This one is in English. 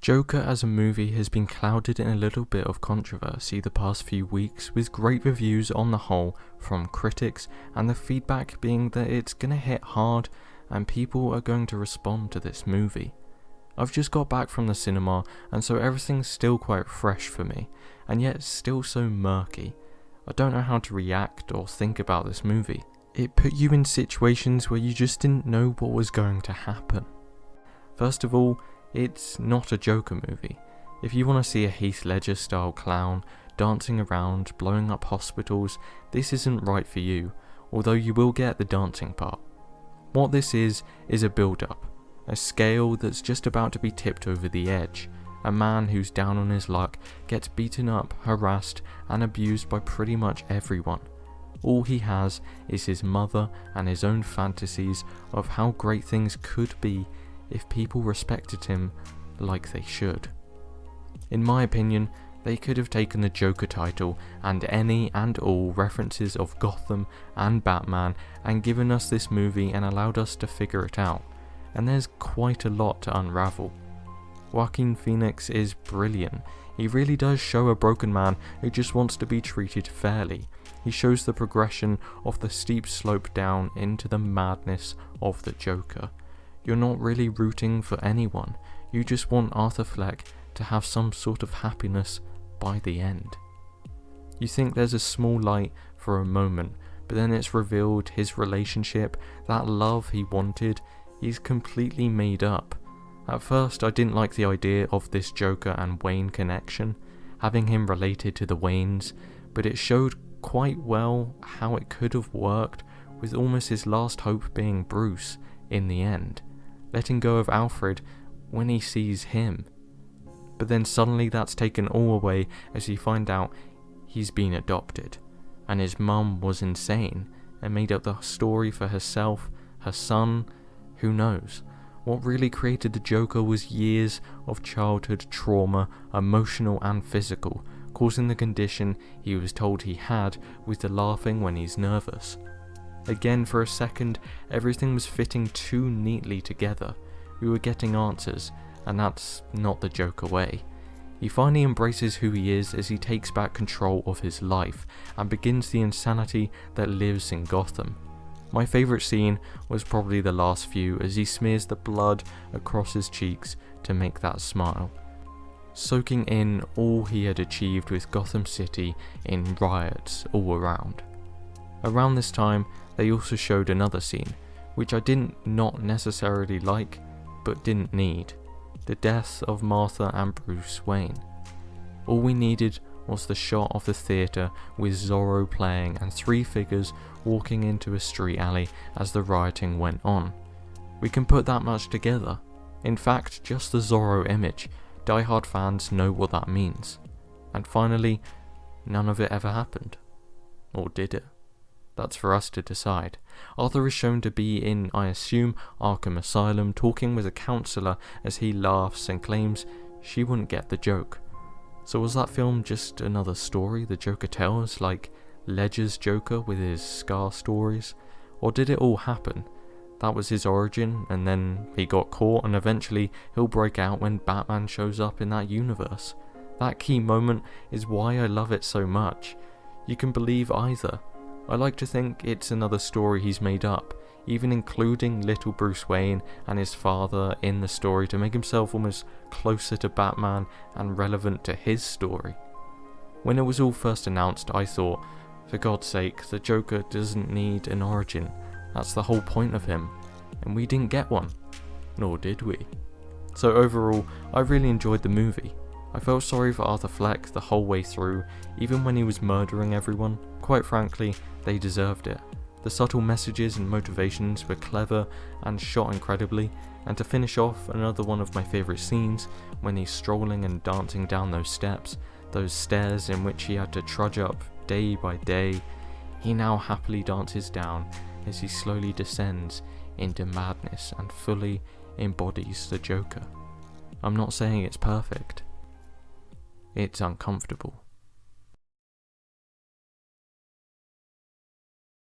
Joker as a movie has been clouded in a little bit of controversy the past few weeks, with great reviews on the whole from critics, and the feedback being that it's gonna hit hard and people are going to respond to this movie. I've just got back from the cinema, and so everything's still quite fresh for me, and yet still so murky. I don't know how to react or think about this movie. It put you in situations where you just didn't know what was going to happen. First of all, it's not a Joker movie. If you want to see a Heath Ledger style clown dancing around, blowing up hospitals, this isn't right for you, although you will get the dancing part. What this is a build-up, a scale that's just about to be tipped over the edge. A man who's down on his luck gets beaten up, harassed, and abused by pretty much everyone. All he has is his mother and his own fantasies of how great things could be if people respected him like they should. In my opinion, they could have taken the Joker title and any and all references of Gotham and Batman and given us this movie and allowed us to figure it out, and there's quite a lot to unravel. Joaquin Phoenix is brilliant. He really does show a broken man who just wants to be treated fairly. He shows the progression of the steep slope down into the madness of the Joker. You're not really rooting for anyone, you just want Arthur Fleck to have some sort of happiness by the end. You think there's a small light for a moment, but then it's revealed his relationship, that love he wanted, he's completely made up. At first I didn't like the idea of this Joker and Wayne connection, having him related to the Waynes, but it showed quite well how it could have worked, with almost his last hope being Bruce in the end, letting go of Alfred when he sees him. But then suddenly that's taken all away as you find out he's been adopted, and his mum was insane and made up the story for herself, her son, who knows. What really created the Joker was years of childhood trauma, emotional and physical, causing the condition he was told he had with the laughing when he's nervous. Again, for a second, everything was fitting too neatly together. We were getting answers, and that's not the Joker way. He finally embraces who he is as he takes back control of his life and begins the insanity that lives in Gotham. My favourite scene was probably the last few as he smears the blood across his cheeks to make that smile, soaking in all he had achieved with Gotham City in riots all around. Around this time, they also showed another scene, which I didn't not necessarily like, but didn't need. The death of Martha and Bruce Wayne. All we needed was the shot of the theatre with Zorro playing and three figures walking into a street alley as the rioting went on. We can put that much together. In fact, just the Zorro image, die-hard fans know what that means. And finally, none of it ever happened. Or did it? That's for us to decide. Arthur is shown to be in, I assume, Arkham Asylum, talking with a counsellor as he laughs and claims she wouldn't get the joke. So was that film just another story the Joker tells, like Ledger's Joker with his Scar stories? Or did it all happen? That was his origin, and then he got caught, and eventually he'll break out when Batman shows up in that universe. That key moment is why I love it so much. You can believe either. I like to think it's another story he's made up, even including little Bruce Wayne and his father in the story to make himself almost closer to Batman and relevant to his story. When it was all first announced, I thought, for God's sake, the Joker doesn't need an origin. That's the whole point of him. And we didn't get one. Nor did we. So overall, I really enjoyed the movie. I felt sorry for Arthur Fleck the whole way through, even when he was murdering everyone. Quite frankly, they deserved it. The subtle messages and motivations were clever and shot incredibly, and to finish off, another one of my favourite scenes, when he's strolling and dancing down those steps, those stairs in which he had to trudge up day by day, he now happily dances down as he slowly descends into madness and fully embodies the Joker. I'm not saying it's perfect. It's uncomfortable.